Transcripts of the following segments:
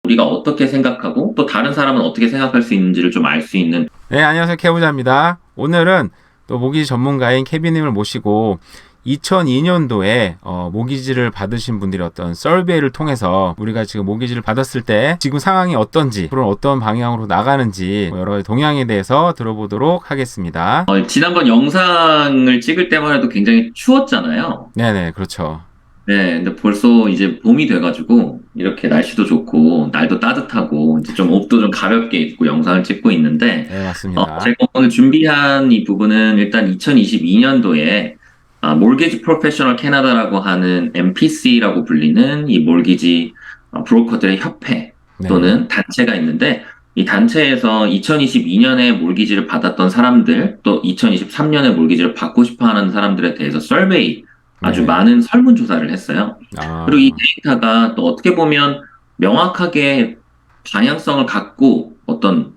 우리가 어떻게 생각하고 또 다른 사람은 어떻게 생각할 수 있는지를 좀 알 수 있는. 네, 안녕하세요. 케부자입니다. 오늘은 또 모기지 전문가인 케빈님을 모시고 2002년도에 모기지를 받으신 분들이 어떤 서베이를 통해서 우리가 지금 모기지를 받았을 때 지금 상황이 어떤지, 앞으로 어떤 방향으로 나가는지 여러 가지 동향에 대해서 들어보도록 하겠습니다. 지난번 영상을 찍을 때만 해도 굉장히 추웠잖아요. 네네, 그렇죠. 네, 근데 벌써 이제 봄이 돼가지고 이렇게 날씨도 좋고 날도 따뜻하고 이제 좀 옷도 좀 가볍게 입고 영상을 찍고 있는데, 네, 맞습니다. 제가 오늘 준비한 이 부분은 일단 2022년도에 몰게지 프로페셔널 캐나다라고 하는 MPC라고 불리는 이 몰게지 브로커들의 협회 네, 또는 단체가 있는데, 이 단체에서 2022년에 몰기지를 받았던 사람들, 또 2023년에 몰기지를 받고 싶어 하는 사람들에 대해서 서베이, 아주 네. 많은 설문조사를 했어요. 그리고 이 아, 데이터가 또 어떻게 보면 명확하게 방향성을 갖고 어떤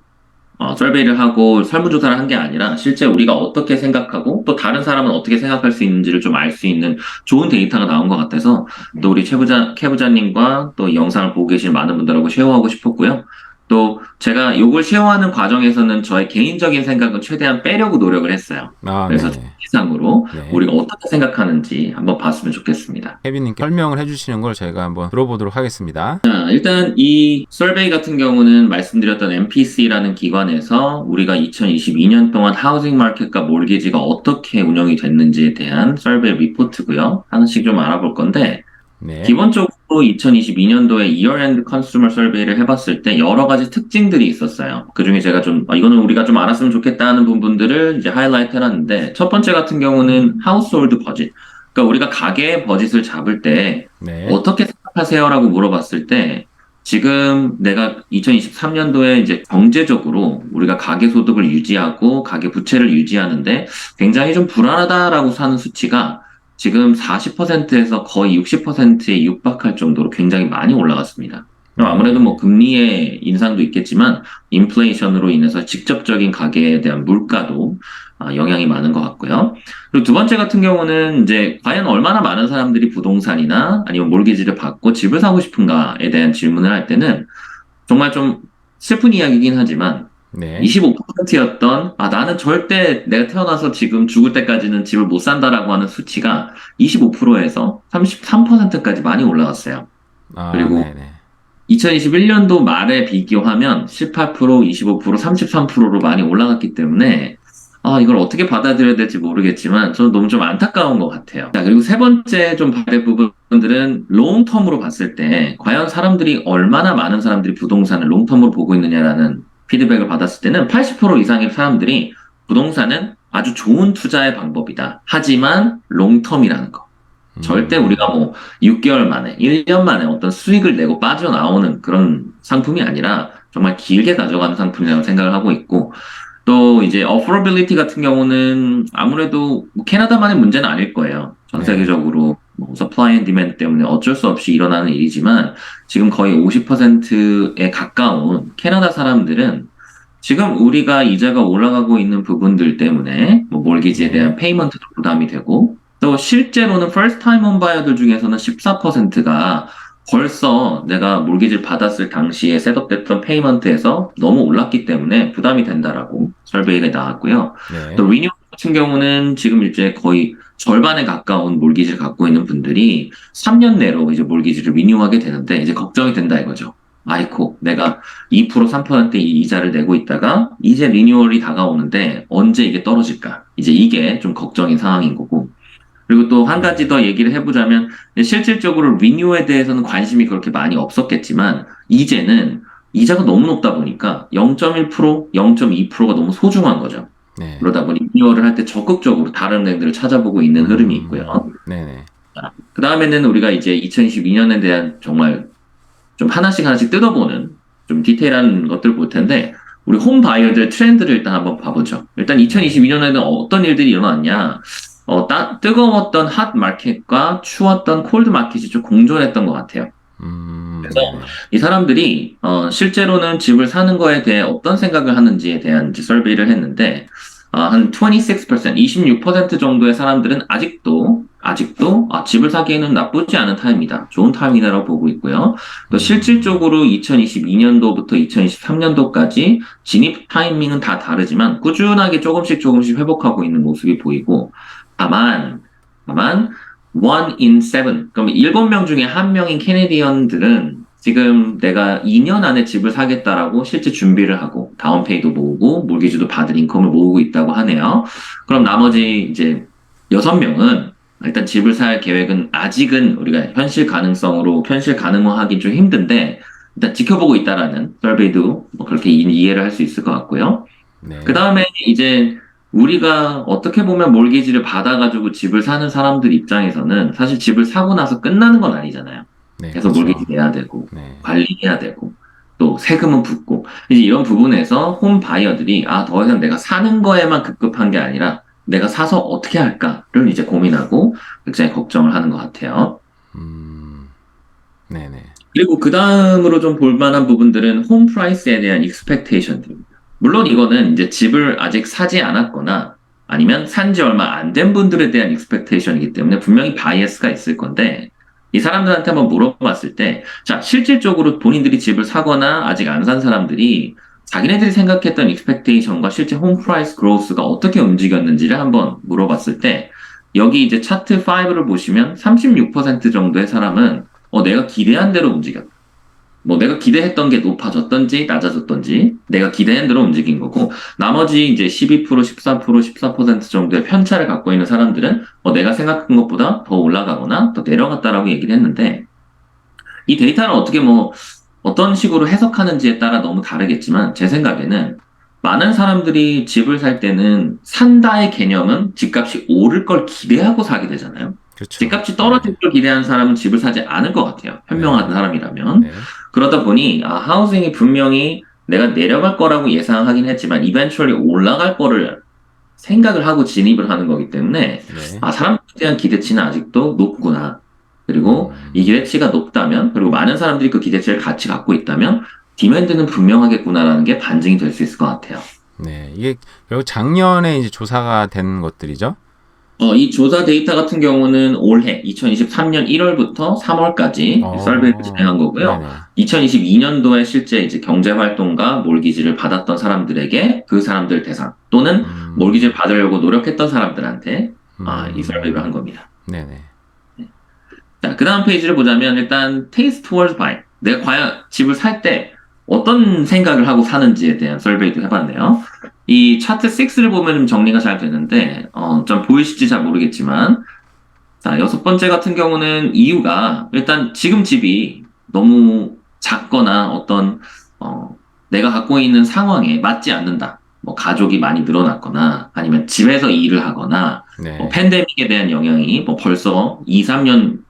설베이를 하고 설문조사를 한 게 아니라 실제 우리가 어떻게 생각하고 또 다른 사람은 어떻게 생각할 수 있는지를 좀 알 수 있는 좋은 데이터가 나온 것 같아서 또 우리 캐부자님과 또 이 영상을 보고 계신 많은 분들하고 쉐어하고 싶었고요. 또 제가 이걸 쉐어하는 과정에서는 저의 개인적인 생각은 최대한 빼려고 노력을 했어요. 그래서 네네. 이상으로 네. 우리가 어떻게 생각하는지 한번 봤으면 좋겠습니다. 케빈님께 설명을 해주시는 걸 저희가 한번 들어보도록 하겠습니다. 일단 이 설베이 같은 경우는 말씀드렸던 MPC라는 기관에서 우리가 2022년 동안 하우징 마켓과 몰게지가 어떻게 운영이 됐는지에 대한 설베이 리포트고요. 하나씩 좀 알아볼 건데, 네. 기본적으로 2022년도에 이어엔드 컨슈머 설베이를 해봤을 때 여러 가지 특징들이 있었어요. 그중에 제가 좀 이거는 우리가 좀 알았으면 좋겠다 하는 부분들을 이제 하이라이트 해놨는데, 첫 번째 같은 경우는 하우스홀드 버짓. 그러니까 우리가 가계 버짓을 잡을 때 네. 어떻게 생각하세요라고 물어봤을 때, 지금 내가 2023년도에 이제 경제적으로 우리가 가계 소득을 유지하고 가계 부채를 유지하는데 굉장히 좀 불안하다라고 사는 수치가 지금 40%에서 거의 60%에 육박할 정도로 굉장히 많이 올라갔습니다. 그럼 아무래도 뭐 네. 금리의 인상도 있겠지만 인플레이션으로 인해서 직접적인 가계에 대한 물가도 영향이 많은 것 같고요. 그리고 두 번째 같은 경우는 이제 과연 얼마나 많은 사람들이 부동산이나 아니면 몰기지를 받고 집을 사고 싶은가에 대한 질문을 할 때는 정말 좀 슬픈 이야기이긴 하지만 네. 25%였던 나는 절대 내가 태어나서 지금 죽을 때까지는 집을 못 산다라고 하는 수치가 25%에서 33%까지 많이 올라갔어요. 아, 그리고 네네. 2021년도 말에 비교하면 18%, 25%, 33%로 많이 올라갔기 때문에 이걸 어떻게 받아들여야 될지 모르겠지만 저는 너무 좀 안타까운 것 같아요. 자, 그리고 세 번째 좀 봐야 될 부분들은 롱텀으로 봤을 때 과연 사람들이 얼마나 많은 사람들이 부동산을 롱텀으로 보고 있느냐라는 피드백을 받았을 때는 80% 이상의 사람들이 부동산은 아주 좋은 투자의 방법이다. 하지만 롱텀이라는 거. 절대 우리가 음, 뭐 6개월 만에, 1년 만에 어떤 수익을 내고 빠져나오는 그런 상품이 아니라 정말 길게 가져가는 상품이라고 생각을 하고 있고, 또 이제 어포러빌리티 같은 경우는 아무래도 뭐 캐나다만의 문제는 아닐 거예요. 전 네. 세계적으로 뭐 서플라이 앤 디맨드 때문에 어쩔 수 없이 일어나는 일이지만 지금 거의 50%에 가까운 캐나다 사람들은 지금 우리가 이자가 올라가고 있는 부분들 때문에 뭐 몰기지에 대한 네. 페이먼트도 부담이 되고, 또 실제로는 first time home buyer들 중에서는 14%가 벌써 내가 몰기지를 받았을 당시에 셋업됐던 페이먼트에서 너무 올랐기 때문에 부담이 된다라고 설베이가 나왔고요. 또 네. 리뉴 같은 경우는 지금 이제 거의 절반에 가까운 몰기지를 갖고 있는 분들이 3년 내로 이제 몰기지를 리뉴하게 되는데 이제 걱정이 된다 이거죠. 아이코, 내가 2%, 3% 이자를 내고 있다가 이제 리뉴얼이 다가오는데 언제 이게 떨어질까? 이제 이게 좀 걱정인 상황인 거고. 그리고 또 한 가지 네. 더 얘기를 해보자면 실질적으로 리뉴에 대해서는 관심이 그렇게 많이 없었겠지만 이제는 이자가 너무 높다 보니까 0.1%, 0.2%가 너무 소중한 거죠. 네. 그러다 보니 리뉴얼을 할 때 적극적으로 다른 앱들을 찾아보고 있는 흐름이 있고요. 네네. 그 다음에는 우리가 이제 2022년에 대한 정말 좀 하나씩 하나씩 뜯어보는 좀 디테일한 것들 볼 텐데, 우리 홈 바이어들의 트렌드를 일단 한번 봐보죠. 일단 네. 2022년에는 어떤 일들이 일어났냐? 뜨거웠던 핫 마켓과 추웠던 콜드 마켓이 좀 공존했던 것 같아요. 그래서 네네. 이 사람들이 실제로는 집을 사는 거에 대해 어떤 생각을 하는지에 대한 이제 설베이를 했는데, 한 26% 정도의 사람들은 아직도 집을 사기에는 나쁘지 않은 타임이다. 좋은 타임이다라고 보고 있고요. 또 실질적으로 2022년도부터 2023년도까지 진입 타이밍은 다 다르지만 꾸준하게 조금씩 회복하고 있는 모습이 보이고 다만 one in seven 그럼 7명 중에 1명인 캐네디언들은 지금 내가 2년 안에 집을 사겠다라고 실제 준비를 하고 다운페이도 모으고 몰기지도 받을 인컴을 모으고 있다고 하네요. 그럼 나머지 이제 6명은 일단 집을 살 계획은 아직은 우리가 현실 가능하긴 좀 힘든데 일단 지켜보고 있다라는 설베이도 뭐 그렇게 이해를 할 수 있을 것 같고요. 네. 그 다음에 이제 우리가 어떻게 보면 몰기지를 받아가지고 집을 사는 사람들 입장에서는 사실 집을 사고 나서 끝나는 건 아니잖아요. 네, 그래서 그렇죠. 몰기지 내야 되고 네. 관리해야 되고 또 세금은 붙고 이제 이런 부분에서 홈 바이어들이 더 이상 내가 사는 거에만 급급한 게 아니라 내가 사서 어떻게 할까를 이제 고민하고 굉장히 걱정을 하는 것 같아요. 네네. 그리고 그 다음으로 좀 볼만한 부분들은 홈 프라이스에 대한 익스펙테이션들입니다. 물론 이거는 이제 집을 아직 사지 않았거나 아니면 산지 얼마 안 된 분들에 대한 익스펙테이션이기 때문에 분명히 바이애스가 있을 건데 이 사람들한테 한번 물어봤을 때 자, 실질적으로 본인들이 집을 사거나 아직 안 산 사람들이 자기네들이 생각했던 익스펙테이션과 실제 홈 프라이스 그로스가 어떻게 움직였는지를 한번 물어봤을 때 여기 이제 차트 5를 보시면 36% 정도의 사람은 내가 기대한 대로 움직였다. 뭐 내가 기대했던 게 높아졌던지 낮아졌던지 내가 기대한 대로 움직인 거고 나머지 이제 12%, 13%, 14% 정도의 편차를 갖고 있는 사람들은 내가 생각한 것보다 더 올라가거나 더 내려갔다라고 얘기를 했는데 이 데이터를 어떻게 어떤 식으로 해석하는지에 따라 너무 다르겠지만 제 생각에는 많은 사람들이 집을 살 때는 산다의 개념은 집값이 오를 걸 기대하고 사게 되잖아요. 그렇죠. 집값이 떨어질 걸 기대하는 사람은 집을 사지 않을 것 같아요. 현명한 네. 사람이라면. 네. 그러다 보니 하우징이 분명히 내가 내려갈 거라고 예상하긴 했지만 eventually 올라갈 거를 생각을 하고 진입을 하는 거기 때문에 네. 사람들에 대한 기대치는 아직도 높구나. 그리고 이 기대치가 높다면 그리고 많은 사람들이 그 기대치를 같이 갖고 있다면 디맨드는 분명하겠구나라는 게 반증이 될 수 있을 것 같아요. 네. 이게 결국 작년에 이제 조사가 된 것들이죠. 이 조사 데이터 같은 경우는 올해 2023년 1월부터 3월까지 설베이를 진행한 거고요. 네네. 2022년도에 실제 이제 경제활동가 몰기지를 받았던 사람들에게 그 사람들 대상 또는 몰기지를 받으려고 노력했던 사람들한테 이 설베이를 한 겁니다. 네네. 자, 그 다음 페이지를 보자면 일단 taste towards buy. 내가 과연 집을 살 때 어떤 생각을 하고 사는지에 대한 설베이도 해봤네요. 이 차트 6를 보면 좀 정리가 잘 되는데 좀 보이실지 잘 모르겠지만 자, 6번째 같은 경우는 이유가 일단 지금 집이 너무 작거나 어떤 내가 갖고 있는 상황에 맞지 않는다. 뭐 가족이 많이 늘어났거나 아니면 집에서 일을 하거나 네. 팬데믹에 대한 영향이 벌써 2, 3년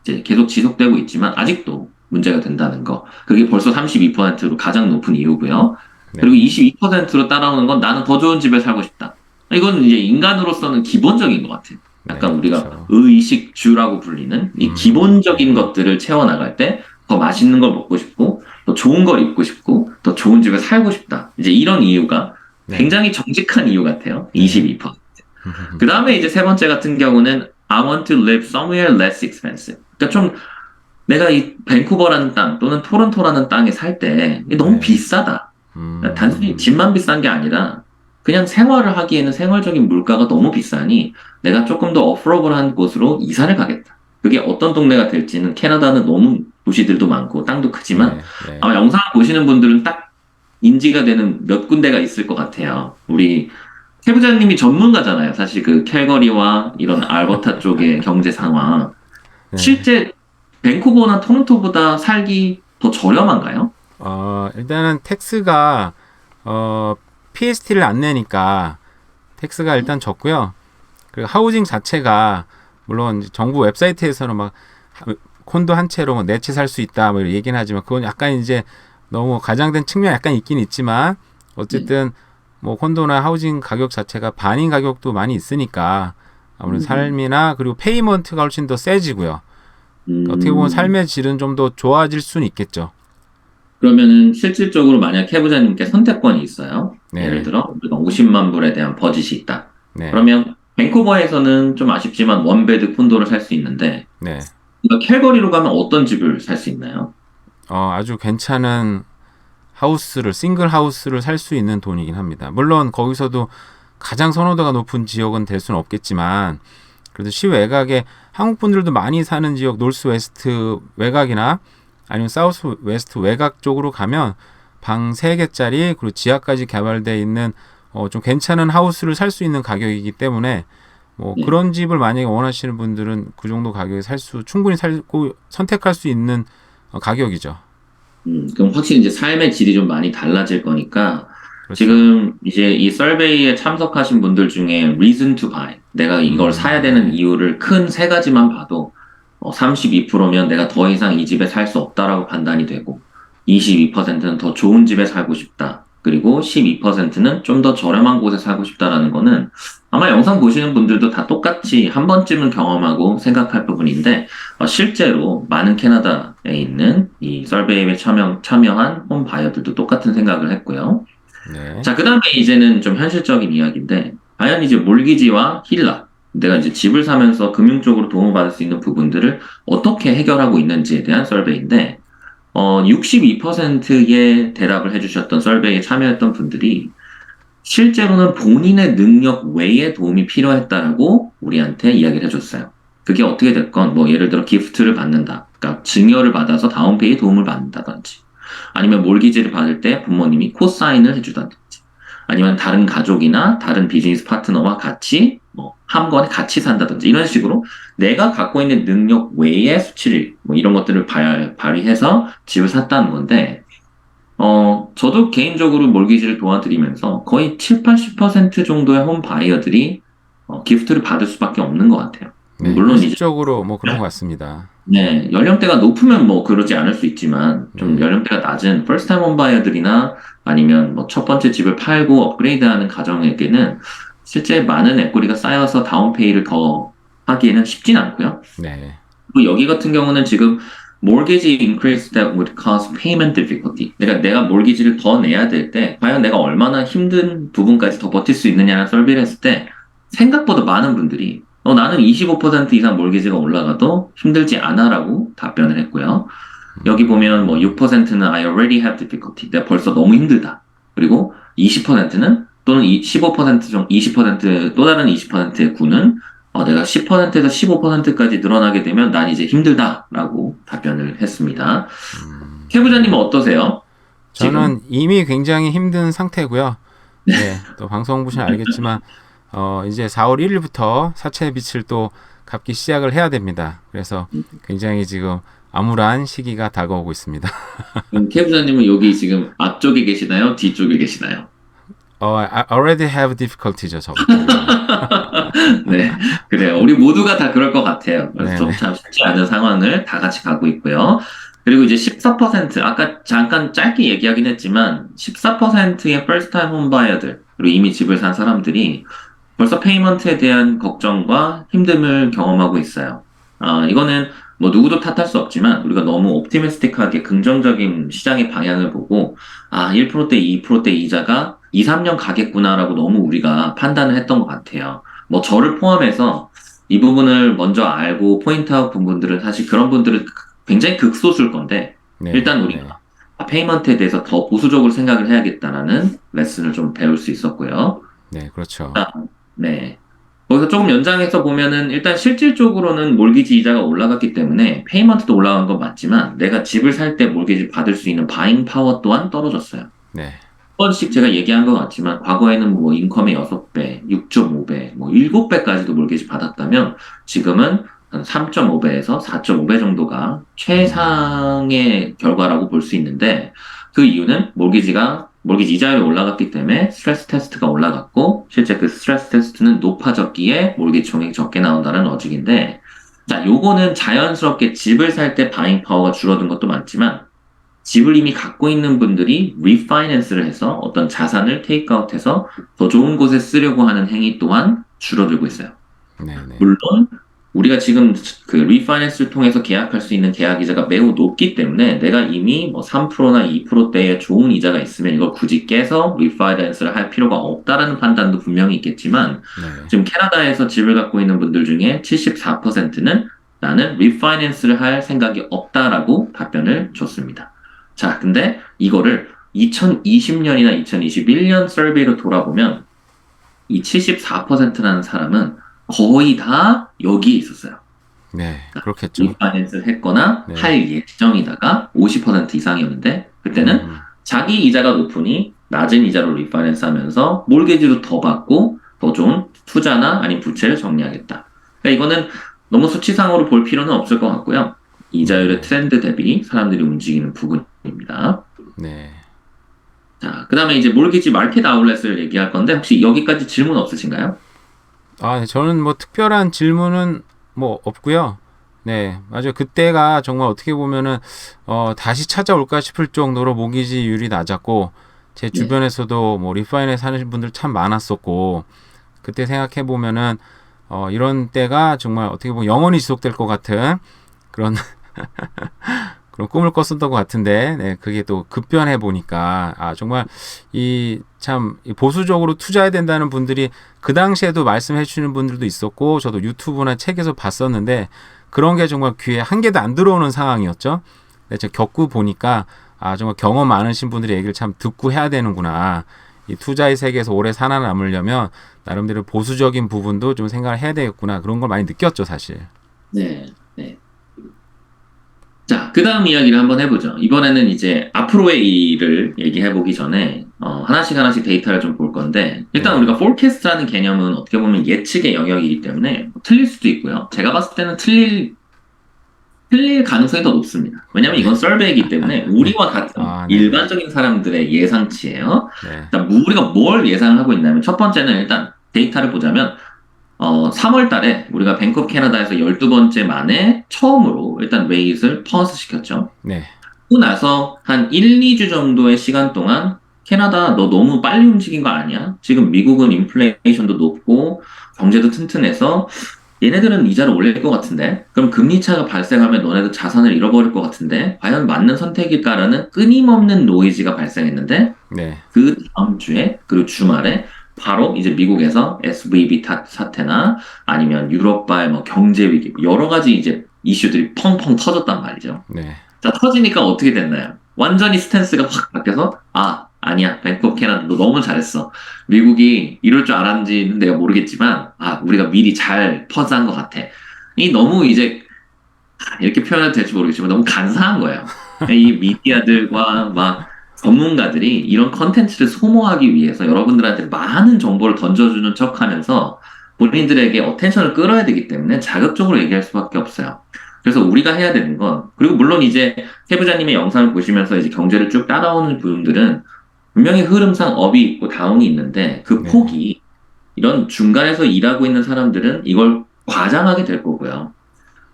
이제 계속 지속되고 있지만 아직도 문제가 된다는 거. 그게 벌써 32%로 가장 높은 이유고요. 네. 그리고 22%로 따라오는 건 나는 더 좋은 집에 살고 싶다. 이건 이제 인간으로서는 기본적인 것 같아요. 약간 네, 우리가 그렇죠. 의식주라고 불리는 이 기본적인 것들을 채워나갈 때 더 맛있는 걸 먹고 싶고 더 좋은 걸 입고 싶고 더 좋은 집에 살고 싶다. 이제 이런 이유가 네. 굉장히 정직한 이유 같아요. 22%. 그 다음에 이제 세 번째 같은 경우는 I want to live somewhere less expensive. 그러니까 좀 내가 이 밴쿠버라는 땅 또는 토론토라는 땅에 살 때 너무 네. 비싸다. 그러니까 단순히 집만 비싼 게 아니라 그냥 생활을 하기에는 생활적인 물가가 너무 비싸니 내가 조금 더 어포러블한 곳으로 이사를 가겠다. 그게 어떤 동네가 될지는 캐나다는 너무 도시들도 많고 땅도 크지만 네, 네. 아마 영상을 보시는 분들은 딱 인지가 되는 몇 군데가 있을 것 같아요. 우리 최 부장님이 전문가잖아요. 사실 그 캘거리와 이런 알버타 쪽의 경제 상황. 네. 실제 밴쿠버나 토론토보다 살기 더 저렴한가요? 일단은 텍스가 PST를 안 내니까 텍스가 일단 적고요. 그리고 하우징 자체가 물론 정부 웹사이트에서는 막 콘도 한 채로 4채 살 수 있다 뭐 이런 얘기는 하지만 그건 약간 이제 너무 과장된 측면이 약간 있긴 있지만 어쨌든 뭐 콘도나 하우징 가격 자체가 반인 가격도 많이 있으니까 아무래도 삶이나 그리고 페이먼트가 훨씬 더 세지고요. 어떻게 보면 삶의 질은 좀 더 좋아질 수는 있겠죠. 그러면은 실질적으로 만약 캐 부장님께 선택권이 있어요. 네. 예를 들어 우리가 50만 불에 대한 버짓이 있다. 네. 그러면 밴쿠버에서는 좀 아쉽지만 원베드 콘도를 살 수 있는데 네. 우리가 캘거리로 가면 어떤 집을 살 수 있나요? 아주 괜찮은 싱글 하우스를 살 수 있는 돈이긴 합니다. 물론 거기서도 가장 선호도가 높은 지역은 될 수는 없겠지만 그래도 시 외곽에 한국 분들도 많이 사는 지역 노스 웨스트 외곽이나 아니면 사우스 웨스트 외곽 쪽으로 가면 방 3개짜리 그리고 지하까지 개발되어 있는 좀 괜찮은 하우스를 살 수 있는 가격이기 때문에 뭐 네. 그런 집을 만약에 원하시는 분들은 그 정도 가격에 충분히 살고 선택할 수 있는 가격이죠. 그럼 확실히 이제 삶의 질이 좀 많이 달라질 거니까 그렇죠. 지금 이제 이 서베이에 참석하신 분들 중에 reason to buy, 내가 이걸 사야 되는 네. 이유를 큰 3가지만 봐도 32%면 내가 더 이상 이 집에 살 수 없다라고 판단이 되고 22%는 더 좋은 집에 살고 싶다. 그리고 12%는 좀 더 저렴한 곳에 살고 싶다라는 거는 아마 영상 보시는 분들도 다 똑같이 한 번쯤은 경험하고 생각할 부분인데 실제로 많은 캐나다에 있는 이 서베이에 참여한 홈 바이어들도 똑같은 생각을 했고요. 네. 자, 그 다음에 이제는 좀 현실적인 이야기인데 과연 이제 몰기지와 힐라 내가 이제 집을 사면서 금융적으로 도움을 받을 수 있는 부분들을 어떻게 해결하고 있는지에 대한 서베이인데 62%의 대답을 해주셨던 서베이에 참여했던 분들이 실제로는 본인의 능력 외에 도움이 필요했다라고 우리한테 이야기를 해줬어요. 그게 어떻게 됐건 뭐 예를 들어 기프트를 받는다. 그러니까 증여를 받아서 다운페이에 도움을 받는다든지 아니면 몰기지를 받을 때 부모님이 코사인을 해주다든지 아니면 다른 가족이나 다른 비즈니스 파트너와 같이 뭐 한 번에 같이 산다든지 이런 식으로 내가 갖고 있는 능력 외의 수치를 뭐 이런 것들을 발휘해서 집을 샀다는 건데 저도 개인적으로 몰기지를 도와드리면서 거의 7, 80% 정도의 홈 바이어들이 기프트를 받을 수밖에 없는 것 같아요. 네. 물론 이제 현실적으로 뭐 그런 것 같습니다. 네, 연령대가 높으면 뭐 그러지 않을 수 있지만 좀 연령대가 낮은 first time home buyer들이나 아니면 뭐 첫 번째 집을 팔고 업그레이드하는 가정에게는 실제 많은 에quity 쌓여서 다운페이를 더 하기에는 쉽진 않고요. 네. 그리고 여기 같은 경우는 지금 mortgage increase that would cause payment difficulty. 내가 mortgage를 더 내야 될 때 과연 내가 얼마나 힘든 부분까지 더 버틸 수 있느냐는 설비를 했을 때 생각보다 많은 분들이 나는 25% 이상 몰기지가 올라가도 힘들지 않아라고 답변을 했고요. 여기 보면 뭐 6%는 I already have difficulty. 내가 벌써 너무 힘들다. 그리고 20%는 또는 15% 정도, 20% 또 다른 20%의 구는 내가 10%에서 15%까지 늘어나게 되면 난 이제 힘들다라고 답변을 했습니다. 캐 부자님은 어떠세요? 저는 이미 굉장히 힘든 상태고요. 네, 또 방송 보시면 알겠지만 이제 4월 1일부터 사채 빚을 또 갚기 시작을 해야 됩니다. 그래서 굉장히 지금 암울한 시기가 다가오고 있습니다. 그럼 캐 부자님은 여기 지금 앞쪽에 계시나요? 뒤쪽에 계시나요? I already have difficulty죠, 저거. 네, 그래요. 우리 모두가 다 그럴 것 같아요. 그래서 네네. 좀 참 쉽지 않은 상황을 다 같이 가고 있고요. 그리고 이제 14%, 아까 잠깐 짧게 얘기하긴 했지만 14%의 first time home buyer들, 그리고 이미 집을 산 사람들이 벌써 페이먼트에 대한 걱정과 힘듦을 경험하고 있어요. 이거는 뭐 누구도 탓할 수 없지만 우리가 너무 옵티미스틱하게 긍정적인 시장의 방향을 보고 1%대, 2%대 이자가 2, 3년 가겠구나라고 너무 우리가 판단을 했던 것 같아요. 뭐 저를 포함해서 이 부분을 먼저 알고 포인트아웃 본 분들은 사실 그런 분들은 굉장히 극소수일 건데 네, 일단 우리가 페이먼트에 대해서 더 보수적으로 생각을 해야겠다라는 레슨을 좀 배울 수 있었고요. 네, 그렇죠. 네. 거기서 조금 연장해서 보면은 일단 실질적으로는 몰기지 이자가 올라갔기 때문에 페이먼트도 올라간 건 맞지만 내가 집을 살 때 몰기지 받을 수 있는 바잉 파워 또한 떨어졌어요. 네, 한 번씩 제가 얘기한 것 같지만 과거에는 뭐 인컴의 6배, 6.5배, 뭐 7배까지도 몰기지 받았다면 지금은 한 3.5배에서 4.5배 정도가 최상의 결과라고 볼 수 있는데 그 이유는 몰기지 이자율이 올라갔기 때문에 스트레스 테스트가 올라갔고 실제 그 스트레스 테스트는 높아졌기에 몰기지 총액이 적게 나온다는 로직인데 자, 요거는 자연스럽게 집을 살 때 바잉 파워가 줄어든 것도 많지만 집을 이미 갖고 있는 분들이 리파이낸스를 해서 어떤 자산을 테이크아웃해서 더 좋은 곳에 쓰려고 하는 행위 또한 줄어들고 있어요. 네, 네. 물론 우리가 지금 그 리파이낸스를 통해서 계약할 수 있는 계약 이자가 매우 높기 때문에 내가 이미 뭐 3%나 2%대의 좋은 이자가 있으면 이걸 굳이 깨서 리파이낸스를 할 필요가 없다라는 판단도 분명히 있겠지만 네. 지금 캐나다에서 집을 갖고 있는 분들 중에 74%는 나는 리파이낸스를 할 생각이 없다라고 답변을 줬습니다. 자, 근데 이거를 2020년이나 2021년 서베이로 돌아보면 이 74%라는 사람은 거의 다 여기에 있었어요. 네. 그렇겠죠. 리파이낸스를 했거나 네. 할 예정이다가 50% 이상이었는데 그때는 자기 이자가 높으니 낮은 이자로 리파이낸스 하면서 몰게지도 더 받고 더 좋은 투자나 아니면 부채를 정리하겠다. 그러니까 이거는 너무 수치상으로 볼 필요는 없을 것 같고요. 이자율의 트렌드 대비 사람들이 움직이는 부분입니다. 네. 자, 그 다음에 이제 몰게지 마켓 아웃렛을 얘기할 건데 혹시 여기까지 질문 없으신가요? 네, 저는 뭐 특별한 질문은 뭐 없고요. 네, 맞아요. 그때가 정말 어떻게 보면은 다시 찾아올까 싶을 정도로 모기지율이 낮았고 제 주변에서도 뭐 리파이낸스 하는 분들 참 많았었고 그때 생각해 보면은 이런 때가 정말 어떻게 보면 영원히 지속될 것 같은 그런 그런 꿈을 꿨었던 것 같은데, 네, 그게 또 급변해 보니까, 정말, 참, 보수적으로 투자해야 된다는 분들이 그 당시에도 말씀해 주시는 분들도 있었고, 저도 유튜브나 책에서 봤었는데, 그런 게 정말 귀에 한 개도 안 들어오는 상황이었죠. 네, 제가 겪고 보니까, 정말 경험 많으신 분들의 얘기를 참 듣고 해야 되는구나. 이 투자의 세계에서 오래 살아남으려면, 나름대로 보수적인 부분도 좀 생각을 해야 되겠구나. 그런 걸 많이 느꼈죠, 사실. 네, 네. 자, 그 다음 이야기를 한번 해보죠. 이번에는 이제 앞으로의 일을 얘기해보기 전에 하나씩 데이터를 좀 볼 건데 일단 네. 우리가 forecast라는 개념은 어떻게 보면 예측의 영역이기 때문에 틀릴 수도 있고요. 제가 봤을 때는 틀릴 가능성이 더 높습니다. 왜냐면 이건 설베이기 때문에 우리와 같은 네. 일반적인 사람들의 예상치예요. 네. 자, 우리가 뭘 예상을 하고 있냐면 첫 번째는 일단 데이터를 보자면 3월 달에 우리가 뱅크 오브 캐나다에서 12번째 만에 처음으로 일단 레이트를 퍼스 시켰죠. 네. 그러고 나서 한 1, 2주 정도의 시간 동안 캐나다 너 너무 빨리 움직인 거 아니야? 지금 미국은 인플레이션도 높고 경제도 튼튼해서 얘네들은 이자를 올릴 것 같은데 그럼 금리 차가 발생하면 너네들 자산을 잃어버릴 것 같은데 과연 맞는 선택일까라는 끊임없는 노이즈가 발생했는데 네. 그 다음 주에 그리고 주말에 바로 이제 미국에서 SVB 사태나 아니면 유럽발 뭐 경제 위기 여러 가지 이제 이슈들이 펑펑 터졌단 말이죠. 네. 자, 터지니까 어떻게 됐나요? 완전히 스탠스가 확 바뀌어서 아니야. 뱅크 오브 캐나다 너 너무 잘했어. 미국이 이럴 줄 알았는지는 내가 모르겠지만 우리가 미리 잘 퍼즈한 것 같아. 이 너무 이제 이렇게 표현해도 될지 모르겠지만 너무 간사한 거예요. 이 미디어들과 막 전문가들이 이런 컨텐츠를 소모하기 위해서 여러분들한테 많은 정보를 던져주는 척 하면서 본인들에게 어텐션을 끌어야 되기 때문에 자극적으로 얘기할 수밖에 없어요. 그래서 우리가 해야 되는 건, 그리고 물론 이제 해부자님의 영상을 보시면서 이제 경제를 쭉 따라오는 분들은 분명히 흐름상 업이 있고 다운이 있는데 그 네. 폭이 이런 중간에서 일하고 있는 사람들은 이걸 과장하게 될 거고요.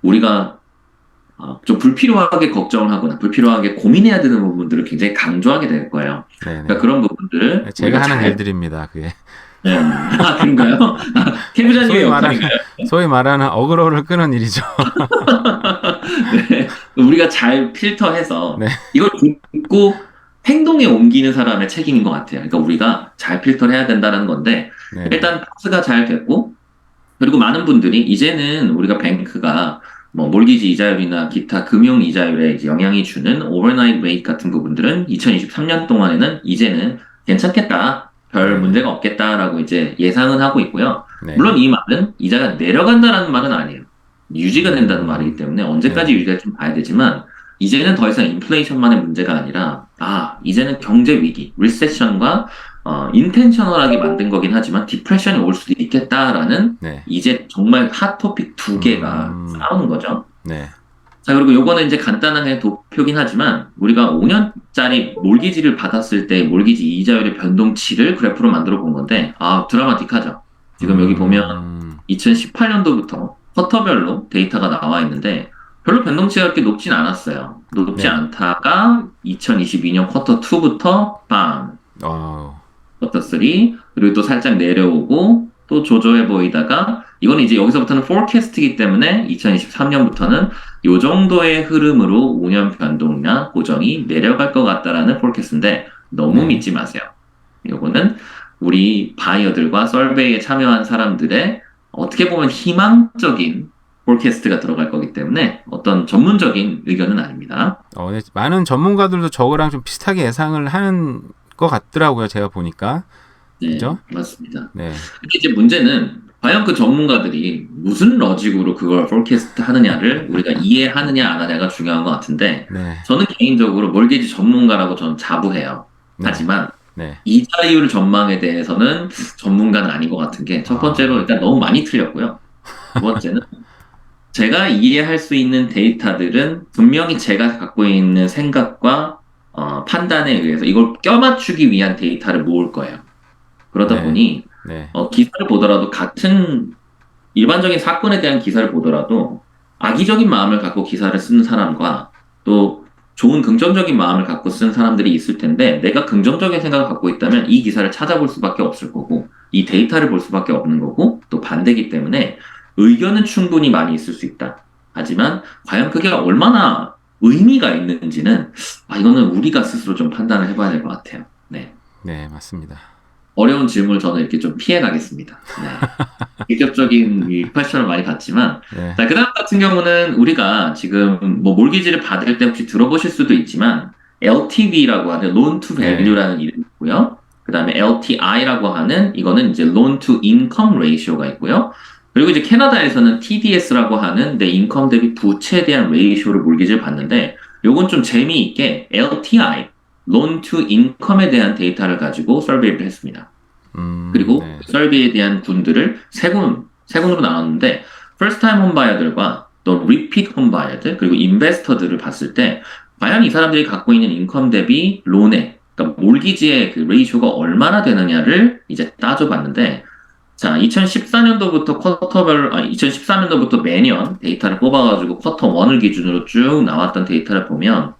우리가 좀 불필요하게 걱정을 하거나 불필요하게 고민해야 되는 부분들을 굉장히 강조하게 될 거예요. 네. 그러니까 그런 부분들을 제가 하는 일들입니다. 그게. 네. 그런가요? 캐부자님의 역할인가요? 소위 말하는 어그로를 끄는 일이죠. 네. 우리가 잘 필터해서 네. 이걸 듣고 행동에 옮기는 사람의 책임인 것 같아요. 그러니까 우리가 잘 필터를 해야 된다는 건데 네. 일단 파스가 잘 됐고 그리고 많은 분들이 이제는 우리가 뱅크가 뭐 몰기지 이자율이나 기타 금융 이자율에 이제 영향이 주는 오버나잇 레이트 같은 부분들은 2023년 동안에는 이제는 괜찮겠다. 별 문제가 없겠다라고 이제 예상은 하고 있고요. 네. 물론 이 말은 이자가 내려간다라는 말은 아니에요. 유지가 된다는 말이기 때문에 언제까지 유지가 좀 봐야 되지만 이제는 더 이상 인플레이션만의 문제가 아니라 이제는 경제 위기, 리세션과 인텐셔널하게 만든 거긴 하지만 디프레션이 올 수도 있겠다라는 네. 이제 정말 핫 토픽 두 개가 싸우는 거죠. 네. 자, 그리고 요거는 이제 간단하게 도표긴 하지만 우리가 5년짜리 몰기지를 받았을 때 몰기지 이자율의 변동치를 그래프로 만들어 본 건데 드라마틱하죠. 지금 여기 보면 2018년도부터 쿼터별로 데이터가 나와 있는데 별로 변동치가 그렇게 높진 않았어요. 높지 네. 않다가 2022년 쿼터 2부터 빵 쿼터 3 그리고 또 살짝 내려오고 또 조조해 보이다가 이거는 이제 여기서부터는 forecast이기 때문에 2023년부터는 요 정도의 흐름으로 5년 변동이나 고정이 내려갈 것 같다라는 forecast인데 너무 네. 믿지 마세요. 요거는 우리 바이어들과 설베이에 참여한 사람들의 어떻게 보면 희망적인 forecast가 들어갈 거기 때문에 어떤 전문적인 의견은 아닙니다. 네, 많은 전문가들도 저거랑 좀 비슷하게 예상을 하는 것 같더라고요. 제가 보니까. 네, 그죠? 맞습니다. 네. 근데 이제 문제는 과연 그 전문가들이 무슨 로직으로 그걸 포캐스트 하느냐를 우리가 이해하느냐 안 하냐가 중요한 것 같은데 네. 저는 개인적으로 몰개지 전문가라고 저는 자부해요. 네. 하지만 네. 이자율 전망에 대해서는 전문가는 아닌 것 같은 게 첫 번째로 일단 너무 많이 틀렸고요. 두 번째는 제가 이해할 수 있는 데이터들은 분명히 제가 갖고 있는 생각과 판단에 의해서 이걸 껴맞추기 위한 데이터를 모을 거예요. 그러다 네. 보니 네. 기사를 보더라도 같은 일반적인 사건에 대한 기사를 보더라도 악의적인 마음을 갖고 기사를 쓰는 사람과 또 좋은 긍정적인 마음을 갖고 쓴 사람들이 있을 텐데 내가 긍정적인 생각을 갖고 있다면 이 기사를 찾아볼 수밖에 없을 거고 이 데이터를 볼 수밖에 없는 거고 또 반대기 때문에 의견은 충분히 많이 있을 수 있다. 하지만 과연 그게 얼마나 의미가 있는지는 이거는 우리가 스스로 좀 판단을 해봐야 될 것 같아요. 네. 네, 맞습니다. 어려운 질문을 저는 이렇게 좀 피해 가겠습니다. 네. 직접적인 이 퀘스천을 많이 받지만, 네. 자, 그 다음 같은 경우는 우리가 지금 뭐 몰기지를 받을 때 혹시 들어보실 수도 있지만, LTV라고 하는 Loan to Value라는 이름이 있고요. 그 다음에 LTI라고 하는 이거는 이제 Loan to Income Ratio가 있고요. 그리고 이제 캐나다에서는 TDS라고 하는 내 인컴 대비 부채에 대한 레이쇼를 몰기지를 받는데, 요건 좀 재미있게 LTI, Loan to Income에 대한 데이터를 가지고 설베이를 했습니다. 그리고 네. 그 설베이에 대한 군들을 세 군으로 나눴는데 first time home buyer들과 또 repeat home buyer들 그리고 인베스터들을 봤을 때 과연 이 사람들이 갖고 있는 인컴 대비 론의 그러니까 몰기지의 그 레이쇼가 얼마나 되느냐를 이제 따져봤는데 자 2014년도부터 2014년도부터 매년 데이터를 뽑아가지고 쿼터 1을 기준으로 쭉 나왔던 데이터를 보면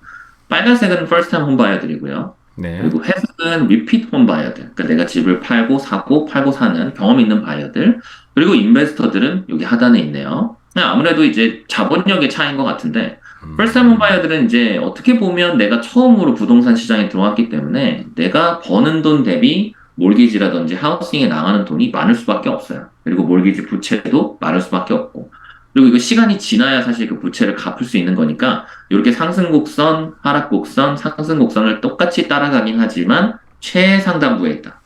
빨간색은 first time home buyer들이고요. 네. 그리고 회색은 repeat home buyer들. 그러니까 내가 집을 팔고 사고 팔고 사는 경험 있는 바이어들. 그리고 인베스터들은 여기 하단에 있네요. 아무래도 이제 자본력의 차이인 것 같은데 first time home buyer들은 이제 어떻게 보면 내가 처음으로 부동산 시장에 들어왔기 때문에 내가 버는 돈 대비 몰기지라든지 하우싱에 나가는 돈이 많을 수밖에 없어요. 그리고 몰기지 부채도 많을 수밖에 없고. 그리고 이거 시간이 지나야 사실 그 부채를 갚을 수 있는 거니까 이렇게 상승곡선, 하락곡선, 상승곡선을 똑같이 따라가긴 하지만 최상단부에 있다.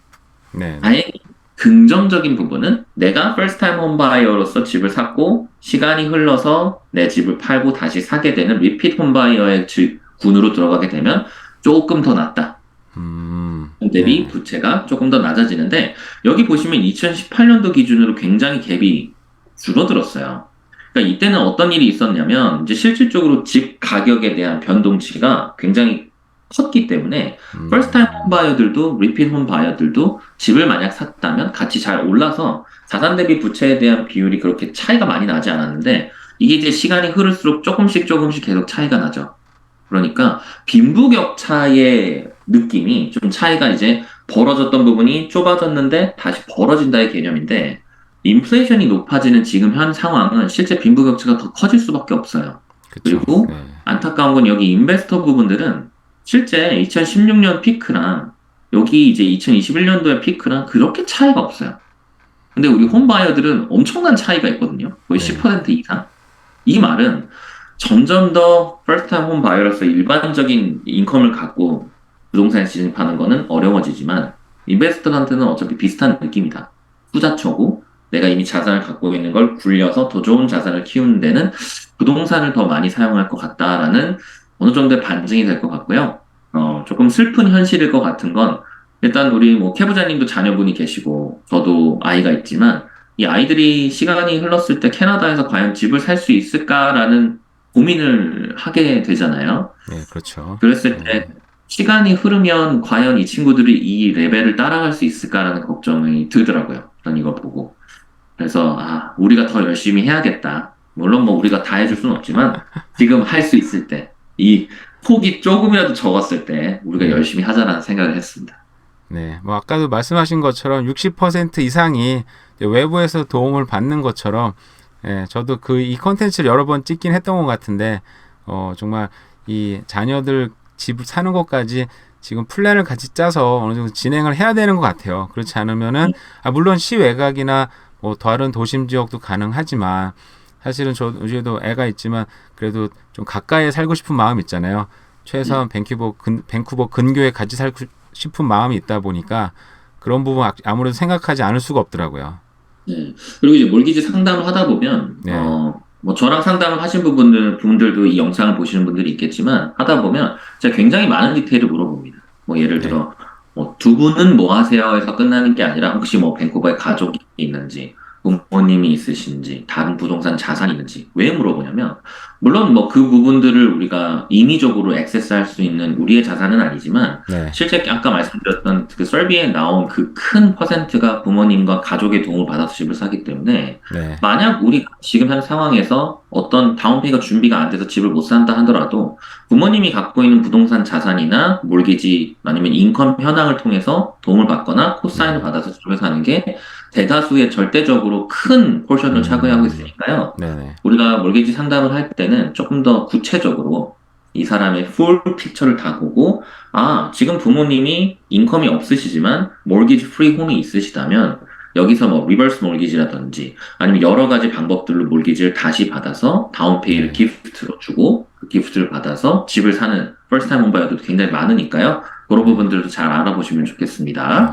네. 다행히 긍정적인 부분은 내가 first time home buyer로서 집을 샀고 시간이 흘러서 내 집을 팔고 다시 사게 되는 repeat home buyer의 군으로 들어가게 되면 조금 더 낫다. 대비 네. 부채가 조금 더 낮아지는데 여기 보시면 2018년도 기준으로 굉장히 갭이 줄어들었어요. 그러니까 이때는 어떤 일이 있었냐면 이제 실질적으로 집 가격에 대한 변동치가 굉장히 컸기 때문에 first time home buyer들도 repeat home buyer들도 집을 만약 샀다면 같이 잘 올라서 자산 대비 부채에 대한 비율이 그렇게 차이가 많이 나지 않았는데 이게 이제 시간이 흐를수록 조금씩 계속 차이가 나죠. 그러니까 빈부격차의 느낌이 좀 차이가 이제 벌어졌던 부분이 좁아졌는데 다시 벌어진다의 개념인데 인플레이션이 높아지는 지금 현 상황은 실제 빈부격차가 더 커질 수밖에 없어요. 그쵸. 그리고 네. 안타까운 건 여기 인베스터 부분들은 실제 2016년 피크랑 여기 이제 2021년도의 피크랑 그렇게 차이가 없어요. 근데 우리 홈바이어들은 엄청난 차이가 있거든요. 거의 네. 10% 이상. 이 말은 점점 더 first time home buyer로서 일반적인 인컴을 갖고 부동산에 진입하는 거는 어려워지지만 인베스터한테는 어차피 비슷한 느낌이다. 투자처고 내가 이미 자산을 갖고 있는 걸 굴려서 더 좋은 자산을 키우는 데는 부동산을 더 많이 사용할 것 같다라는 어느 정도의 반증이 될 것 같고요. 조금 슬픈 현실일 것 같은 건 일단 우리 뭐 캐부자님도 자녀분이 계시고 저도 아이가 있지만 이 아이들이 시간이 흘렀을 때 캐나다에서 과연 집을 살 수 있을까라는 고민을 하게 되잖아요. 네, 그렇죠. 그랬을 때 시간이 흐르면 과연 이 친구들이 이 레벨을 따라갈 수 있을까라는 걱정이 들더라고요. 전 이걸 보고. 그래서 우리가 더 열심히 해야겠다. 물론 뭐 우리가 다 해줄 수는 없지만 지금 할 수 있을 때 이 폭이 조금이라도 적었을 때 우리가 열심히 하자라는 생각을 했습니다. 네, 뭐 아까도 말씀하신 것처럼 60% 이상이 외부에서 도움을 받는 것처럼, 예, 저도 이 컨텐츠를 여러 번 찍긴 했던 것 같은데, 정말 이 자녀들 집 사는 것까지 지금 플랜을 같이 짜서 어느 정도 진행을 해야 되는 것 같아요. 그렇지 않으면은, 물론 시외곽이나 뭐 다른 도심 지역도 가능하지만, 사실은 저도 애가 있지만, 그래도 좀 가까이에 살고 싶은 마음 있잖아요. 최소한 밴쿠버 근교에 같이 살고 싶은 마음이 있다 보니까, 그런 부분 아무래도 생각하지 않을 수가 없더라고요. 네. 그리고 이제 몰기지 상담을 하다 보면, 네. 뭐 저랑 상담을 하신 분들도 이 영상을 보시는 분들이 있겠지만, 하다 보면 제가 굉장히 많은 디테일을 물어봅니다. 뭐 예를 네. 들어, 뭐 두 분은 뭐 하세요? 해서 끝나는 게 아니라 혹시 뭐 밴쿠버에 가족이 있는지, 부모님이 있으신지, 다른 부동산 자산이 있는지, 왜 물어보냐면, 물론 뭐 그 부분들을 우리가 인위적으로 액세스할 수 있는 우리의 자산은 아니지만, 네. 실제 아까 말씀드렸던 그 썰비에 나온 그 큰 퍼센트가 부모님과 가족의 도움을 받아서 집을 사기 때문에 네. 만약 우리 지금 현 상황에서 어떤 다운페이가 준비가 안 돼서 집을 못 산다 하더라도 부모님이 갖고 있는 부동산 자산이나 몰기지 아니면 인컴 현황을 통해서 도움을 받거나 코사인을 받아서 집을 사는 게 대다수의 절대적으로 큰 포션을 차지하고 있으니까요. 네네. 우리가 몰기지 상담을 할 때는 조금 더 구체적으로 이 사람의 풀 픽처를 다 보고 지금 부모님이 인컴이 없으시지만 몰기지 프리 홈이 있으시다면 여기서 뭐 리버스 몰기지라든지 아니면 여러 가지 방법들로 몰기지를 다시 받아서 다운페이를 기프트로 주고 그 기프트를 받아서 집을 사는 퍼스트 타임 홈바이어도 굉장히 많으니까요. 그런 부분들도 잘 알아보시면 좋겠습니다.